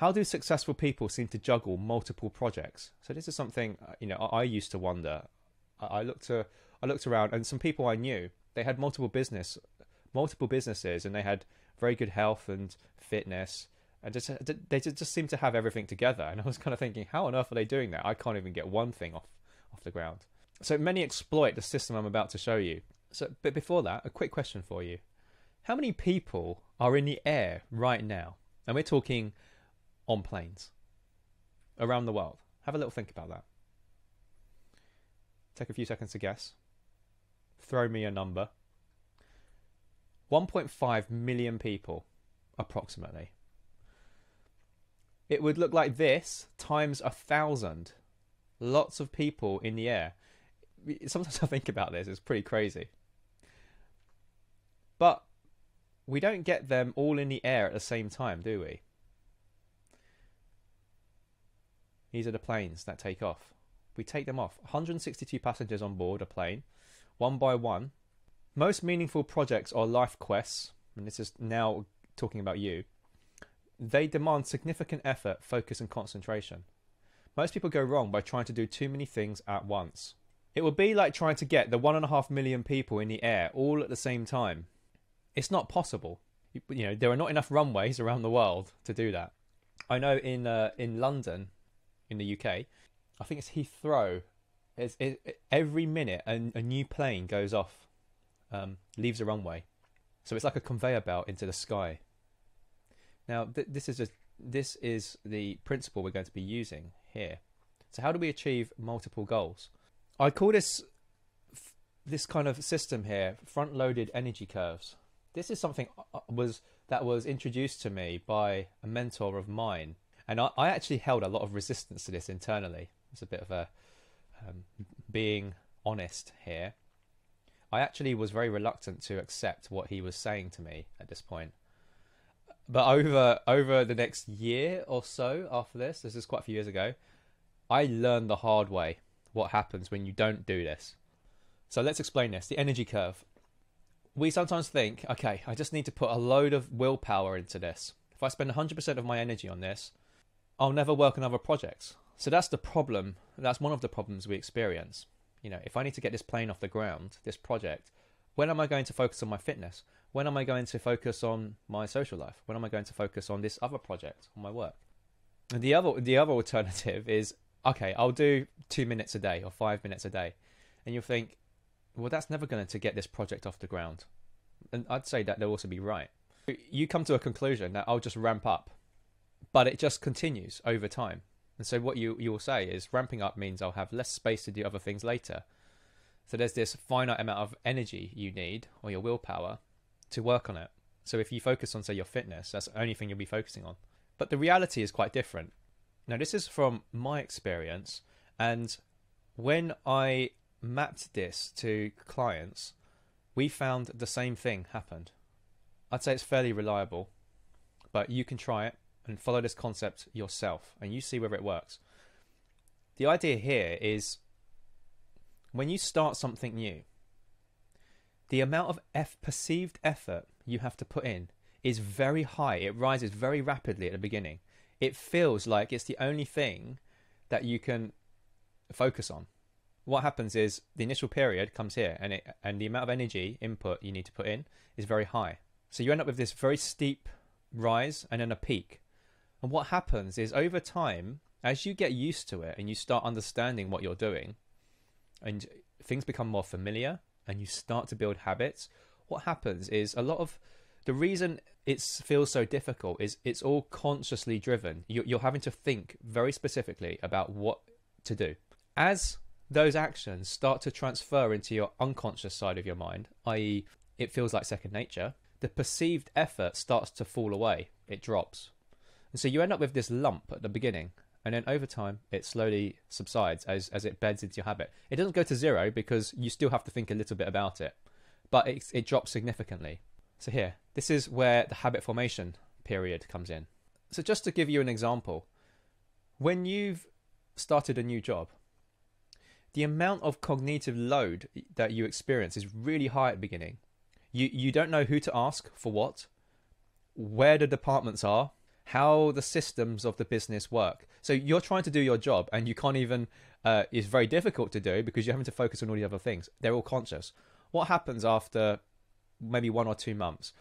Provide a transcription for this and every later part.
How do successful people seem to juggle multiple projects? So this is something I used to wonder. I looked around, and some people I knew, they had multiple businesses, and they had very good health and fitness, and they just seem to have everything together. And I was kind of thinking, how on earth are they doing that? I can't even get one thing off the ground. So many exploit the system I'm about to show you. But before that, a quick question for you. How many people are in the air right now? And we're talking on planes around the world. Have a little think about that. Take a few seconds to guess. Throw me a number. 1.5 million people, approximately. It would look like this times 1,000. Lots of people in the air. Sometimes I think about this, it's pretty crazy. But we don't get them all in the air at the same time, do we? These are the planes that take off. We take them off. 162 passengers on board a plane, one by one. Most meaningful projects or life quests, and this is now talking about you, they demand significant effort, focus, and concentration. Most people go wrong by trying to do too many things at once. It would be like trying to get the 1.5 million people in the air all at the same time. It's not possible. There are not enough runways around the world to do that. I know in London, in the UK, I think it's Heathrow. Every minute a new plane goes off, leaves a runway, so it's like a conveyor belt into the sky. Now this is the principle we're going to be using here. So how do we achieve multiple goals? I call this kind of system here front-loaded energy curves. This is something that was introduced to me by a mentor of mine, and I actually held a lot of resistance to this internally. It's a bit of a being honest here. I actually was very reluctant to accept what he was saying to me at this point. But over the next year or so after this is quite a few years ago, I learned the hard way what happens when you don't do this. So let's explain this. The energy curve. We sometimes think, okay, I just need to put a load of willpower into this. If I spend 100% of my energy on this, I'll never work on other projects. So that's the problem. That's one of the problems we experience. If I need to get this plane off the ground, this project, when am I going to focus on my fitness? When am I going to focus on my social life? When am I going to focus on this other project, on my work? And the other alternative is, okay, I'll do 2 minutes a day or 5 minutes a day. And you'll think, well, that's never going to get this project off the ground. And I'd say that they'll also be right. You come to a conclusion that I'll just ramp up, but it just continues over time. And so what you will say is ramping up means I'll have less space to do other things later. So there's this finite amount of energy you need, or your willpower, to work on it. So if you focus on, say, your fitness, that's the only thing you'll be focusing on. But the reality is quite different. Now, this is from my experience, and when I mapped this to clients, we found the same thing happened. I'd say it's fairly reliable, but you can try it and follow this concept yourself, and you see whether it works. The idea here is when you start something new, the amount of perceived effort you have to put in is very high. It rises very rapidly at the beginning. It feels like it's the only thing that you can focus on. What happens is the initial period comes here, and the amount of energy input you need to put in is very high. So you end up with this very steep rise and then a peak. And what happens is over time, as you get used to it and you start understanding what you're doing, and things become more familiar and you start to build habits, what happens is a lot of the reason it feels so difficult is it's all consciously driven. You're having to think very specifically about what to do. As those actions start to transfer into your unconscious side of your mind, i.e. it feels like second nature, the perceived effort starts to fall away. It drops. And so you end up with this lump at the beginning, and then over time it slowly subsides as it beds into your habit. It doesn't go to zero because you still have to think a little bit about it, but it drops significantly. So here, this is where the habit formation period comes in. So just to give you an example, when you've started a new job, the amount of cognitive load that you experience is really high at the beginning. You don't know who to ask for what, where the departments are, how the systems of the business work. So you're trying to do your job and you can't even, it's very difficult to do because you're having to focus on all the other things. They're all conscious. What happens after maybe 1 or 2 months?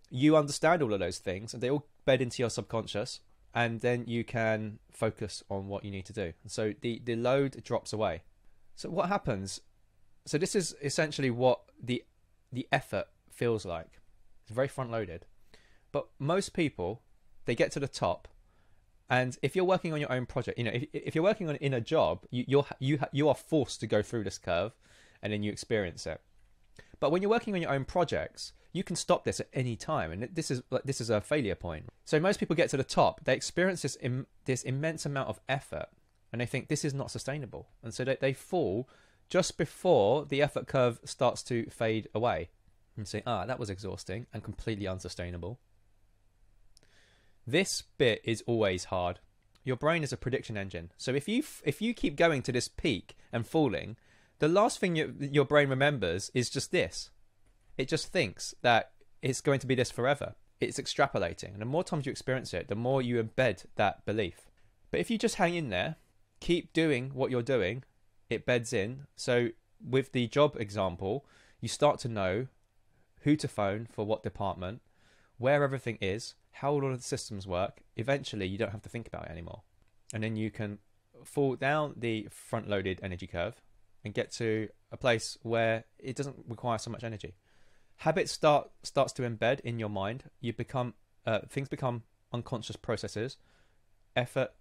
You understand all of those things and they all bed into your subconscious, and then you can focus on what you need to do. And so the load drops away. So what happens? So this is essentially what the effort feels like. It's very front loaded. But most people, they get to the top, and if you're working on your own project, if you're working in a job, you are forced to go through this curve, and then you experience it. But when you're working on your own projects, you can stop this at any time, and this is a failure point. So most people get to the top, they experience this immense amount of effort, and they think this is not sustainable, and so they fall just before the effort curve starts to fade away, and say, that was exhausting and completely unsustainable. This bit is always hard. Your brain is a prediction engine, so if you keep going to this peak and falling, the last thing your brain remembers is just this. It just thinks that it's going to be this forever. It's extrapolating. And the more times you experience it, the more you embed that belief. But if you just hang in there, keep doing what you're doing, it beds in. So with the job example, you start to know who to phone for what department, where everything is, how all of the systems work. Eventually, you don't have to think about it anymore. And then you can fall down the front-loaded energy curve and get to a place where it doesn't require so much energy. Habit starts to embed in your mind. You become things become unconscious processes. Effort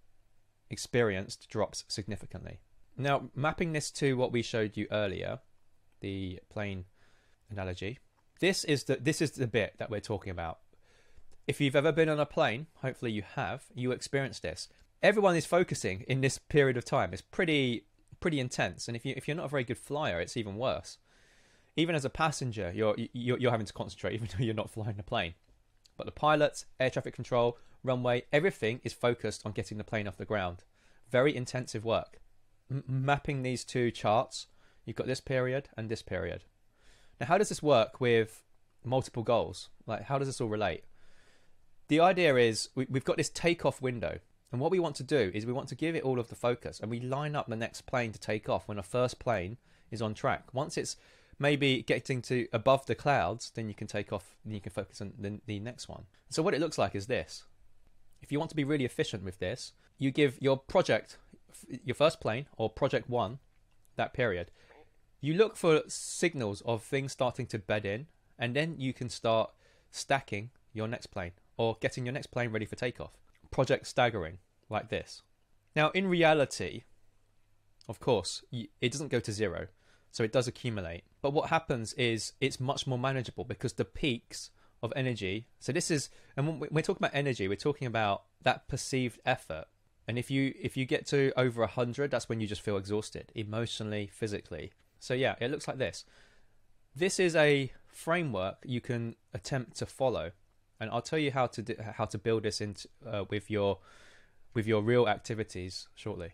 experienced drops significantly. Now, mapping this to what we showed you earlier, the plane analogy, this is the bit that we're talking about. If you've ever been on a plane, hopefully you have, you experience this. Everyone is focusing in this period of time. It's pretty intense, and if you're not a very good flyer, it's even worse. Even as a passenger, you're having to concentrate, even though you're not flying the plane. But the pilots, air traffic control, runway, everything is focused on getting the plane off the ground. Very intensive work. Mapping these two charts, you've got this period and this period. Now, how does this work with multiple goals? Like, how does this all relate? The idea is we've got this takeoff window. And what we want to do is we want to give it all of the focus, and we line up the next plane to take off when a first plane is on track. Once it's maybe getting to above the clouds, then you can take off and you can focus on the next one. So what it looks like is this. If you want to be really efficient with this, you give your project, your first plane or project 1, that period. You look for signals of things starting to bed in, and then you can start stacking your next plane or getting your next plane ready for takeoff. Project staggering, like this. Now, in reality, of course, it doesn't go to zero, so it does accumulate. But what happens is it's much more manageable because the peaks of energy. So this is, and when we're talking about energy, we're talking about that perceived effort. And if you get to over 100, that's when you just feel exhausted, emotionally, physically. So yeah, it looks like this. This is a framework you can attempt to follow. And I'll tell you how to build this into with your real activities shortly.